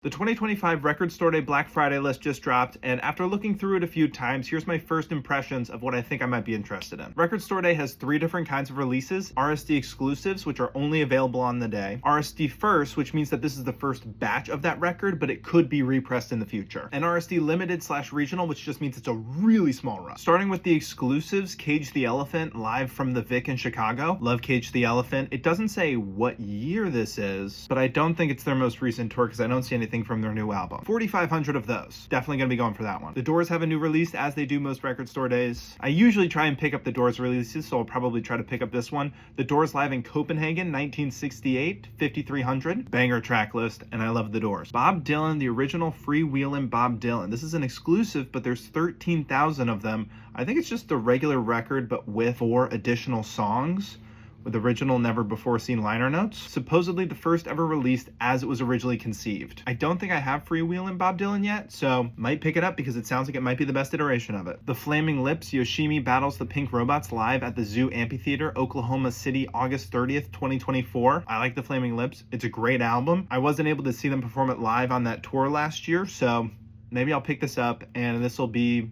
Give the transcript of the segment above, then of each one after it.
The 2025 Record Store Day Black Friday list just dropped, and after looking through it a few times, here's my first impressions of what I think I might be interested in. Record Store Day has 3 different kinds of releases: RSD exclusives, which are only available on the day; RSD first, which means that this is the first batch of that record, but it could be repressed in the future; and RSD limited/regional, which just means it's a really small run. Starting with the exclusives, Cage the Elephant, live from the Vic in Chicago. Love Cage the Elephant. It doesn't say what year this is, but I don't think it's their most recent tour because I don't see anything from their new album. 4,500 of those. Definitely gonna be going for that one. The Doors have a new release, as they do most record store days. I usually try and pick up the Doors releases, so I'll probably try to pick up this one. The Doors live in Copenhagen, 1968, 5,300. Banger track list, and I love the Doors. Bob Dylan, the original freewheelin' Bob Dylan. This is an exclusive, but there's 13,000 of them. I think it's just the regular record, but with 4 additional songs, with original never before seen liner notes. Supposedly the first ever released as it was originally conceived. I don't think I have Freewheelin' Bob Dylan yet, so might pick it up because it sounds like it might be the best iteration of it. The Flaming Lips, Yoshimi Battles the Pink Robots, live at the Zoo Amphitheater, Oklahoma City, August 30th, 2024. I like the Flaming Lips. It's a great album. I wasn't able to see them perform it live on that tour last year, so maybe I'll pick this up, and this will be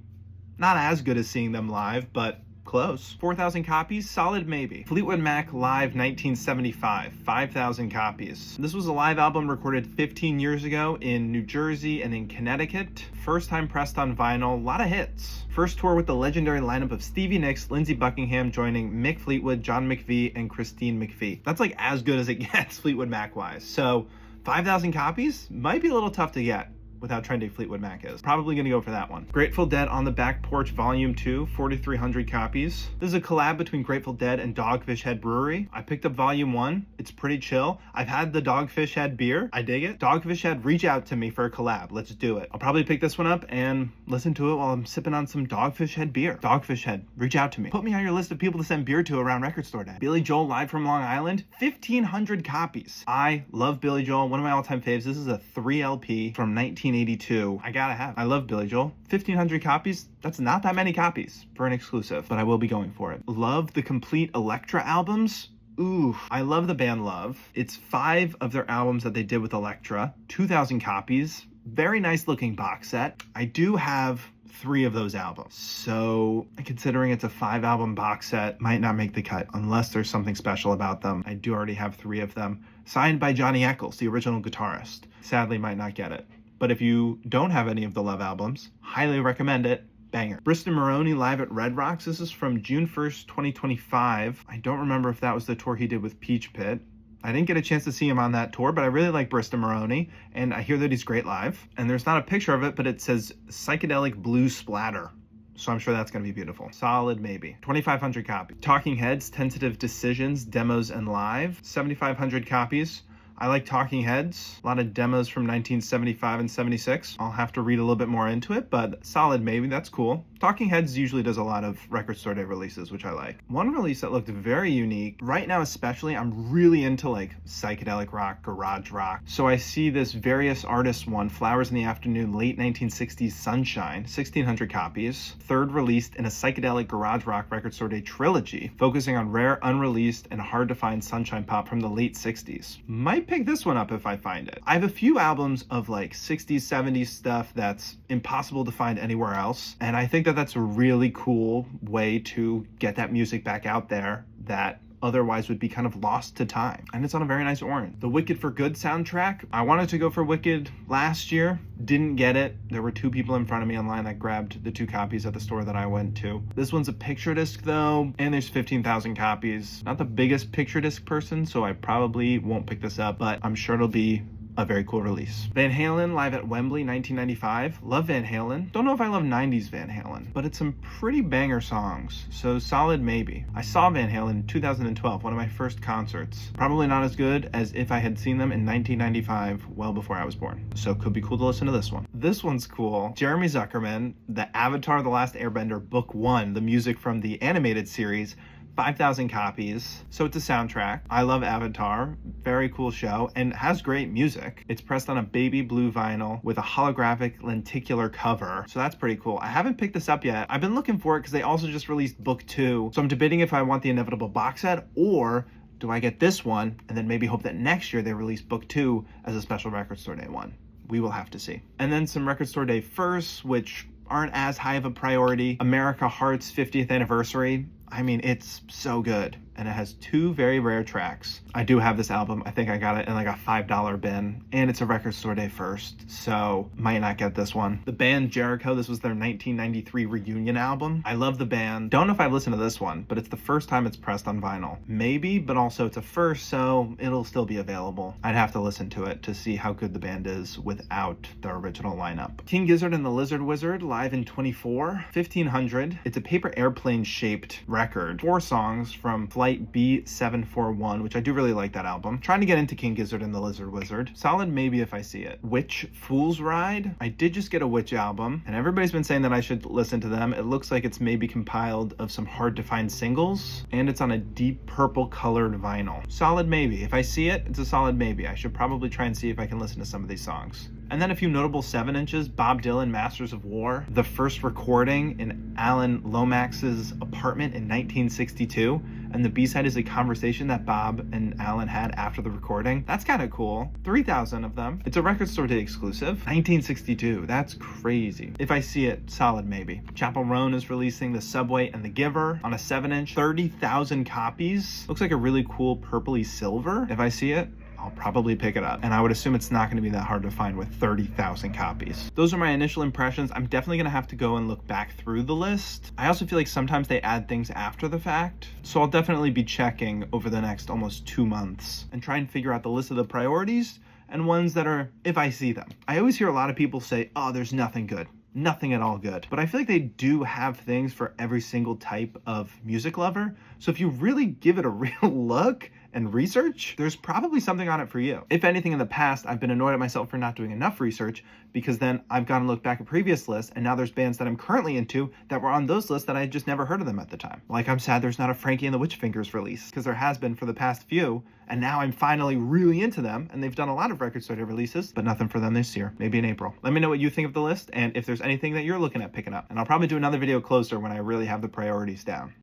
not as good as seeing them live, but close. 4,000 copies, solid maybe. Fleetwood Mac live 1975, 5,000 copies. This was a live album recorded 15 years ago in New Jersey and in Connecticut. First time pressed on vinyl, a lot of hits. First tour with the legendary lineup of Stevie Nicks, Lindsey Buckingham joining Mick Fleetwood, John McVie, and Christine McVie. That's like as good as it gets Fleetwood Mac wise. So 5,000 copies might be a little tough to get with how trendy Fleetwood Mac is. Probably gonna go for that one. Grateful Dead on the Back Porch Volume 2, 4,300 copies. This is a collab between Grateful Dead and Dogfish Head Brewery. I picked up Volume 1. It's pretty chill. I've had the Dogfish Head beer. I dig it. Dogfish Head, reach out to me for a collab. Let's do it. I'll probably pick this one up and listen to it while I'm sipping on some Dogfish Head beer. Dogfish Head, reach out to me. Put me on your list of people to send beer to around Record Store Day. Billy Joel live from Long Island, 1,500 copies. I love Billy Joel, one of my all-time faves. This is a 3 LP from 1982. I gotta have. I love Billy Joel. 1,500 copies, that's not that many copies for an exclusive, but I will be going for it. Love the complete Elektra albums. Ooh, I love the band Love. It's 5 of their albums that they did with Elektra, 2,000 copies. Very nice looking box set. I do have 3 of those albums, so considering it's a 5 album box set, might not make the cut unless there's something special about them. I do already have 3 of them, signed by Johnny Eccles, the original guitarist. Sadly, might not get it. But if you don't have any of the Love albums, highly recommend it. Banger. Bristol Maroney live at Red Rocks. This is from June 1st, 2025. I don't remember if that was the tour he did with Peach Pit. I didn't get a chance to see him on that tour, but I really like Bristol Maroney, and I hear that he's great live. And there's not a picture of it, but it says Psychedelic Blue Splatter. So I'm sure that's going to be beautiful. Solid maybe. 2,500 copies. Talking Heads, Tentative Decisions, Demos and Live. 7,500 copies. I like Talking Heads. A lot of demos from 1975 and 76. I'll have to read a little bit more into it, but solid maybe. That's cool. Talking Heads usually does a lot of Record Store Day releases, which I like. One release that looked very unique, right now especially, I'm really into like psychedelic rock, garage rock. So I see this Various Artists one, Flowers in the Afternoon, late 1960s Sunshine, 1,600 copies. Third released in a psychedelic garage rock Record Store Day trilogy, focusing on rare, unreleased, and hard to find sunshine pop from the late 60s. Might pick this one up if I find it. I have a few albums of like 60s, 70s stuff that's impossible to find anywhere else, and I think that that's a really cool way to get that music back out there that otherwise would be kind of lost to time. And it's on a very nice orange. The Wicked for Good soundtrack. I wanted to go for Wicked last year, didn't get it. There were 2 people in front of me online that grabbed the 2 copies at the store that I went to. This one's a picture disc though, and there's 15,000 copies. Not the biggest picture disc person, so I probably won't pick this up, but I'm sure it'll be a very cool release. Van Halen live at Wembley 1995. Love Van Halen. Don't know if I love 90s Van Halen, but it's some pretty banger songs, so solid maybe. I saw Van Halen in 2012, one of my first concerts. Probably not as good as if I had seen them in 1995, well before I was born. So could be cool to listen to this one. This one's cool. Jeremy Zuckerman, the Avatar: The Last Airbender Book 1, the music from the animated series, 5,000 copies. So it's a soundtrack. I love Avatar. Very cool show and has great music. It's pressed on a baby blue vinyl with a holographic lenticular cover. So that's pretty cool. I haven't picked this up yet. I've been looking for it because they also just released book 2. So I'm debating if I want the Inevitable box set or do I get this one and then maybe hope that next year they release book 2 as a special Record Store Day one. we will have to see. And then some Record Store Day firsts, which aren't as high of a priority. America Heart's 50th anniversary. I mean, it's so good. And it has 2 very rare tracks. I do have this album. I think I got it in like a $5 bin. And it's a Record Store Day first, so might not get this one. The band Jericho, this was their 1993 reunion album. I love the band. Don't know if I've listened to this one, but it's the first time it's pressed on vinyl. Maybe, but also it's a first, so it'll still be available. I'd have to listen to it to see how good the band is without their original lineup. King Gizzard and the Lizard Wizard, live in 24, 1500. It's a paper airplane shaped record. 4 songs from Flight B741, which I do really like that album. Trying to get into King Gizzard and the Lizard Wizard. Solid maybe if I see it. Witch Fool's Ride. I did just get a Witch album, and everybody's been saying that I should listen to them. It looks like it's maybe compiled of some hard to find singles, and it's on a deep purple colored vinyl. Solid maybe. If I see it, it's a solid maybe. I should probably try and see if I can listen to some of these songs. And then a few notable 7-inches, Bob Dylan, Masters of War, the first recording in Alan Lomax's apartment in 1962, and the B-side is a conversation that Bob and Alan had after the recording. That's kind of cool. 3,000 of them. It's a Record Store Day exclusive. 1962, that's crazy. If I see it, solid maybe. Chappell Roan is releasing The Subway and The Giver on a 7-inch, 30,000 copies. Looks like a really cool purpley silver. If I see it, I'll probably pick it up. And I would assume it's not going to be that hard to find with 30,000 copies. Those are my initial impressions. I'm definitely going to have to go and look back through the list. I also feel like sometimes they add things after the fact. So I'll definitely be checking over the next almost 2 months and try and figure out the list of the priorities and ones that are, if I see them. I always hear a lot of people say, oh, there's nothing good. Nothing at all good. But I feel like they do have things for every single type of music lover. So if you really give it a real look and research, there's probably something on it for you. If anything, in the past, I've been annoyed at myself for not doing enough research, because then I've gone and looked back at previous lists, and now there's bands that I'm currently into that were on those lists that I just never heard of them at the time. Like, I'm sad there's not a Frankie and the Witch Fingers release, because there has been for the past few, and now I'm finally really into them, and they've done a lot of Record Store Day releases, but nothing for them this year, maybe in April. Let me know what you think of the list, and if there's anything that you're looking at picking up, and I'll probably do another video closer when I really have the priorities down.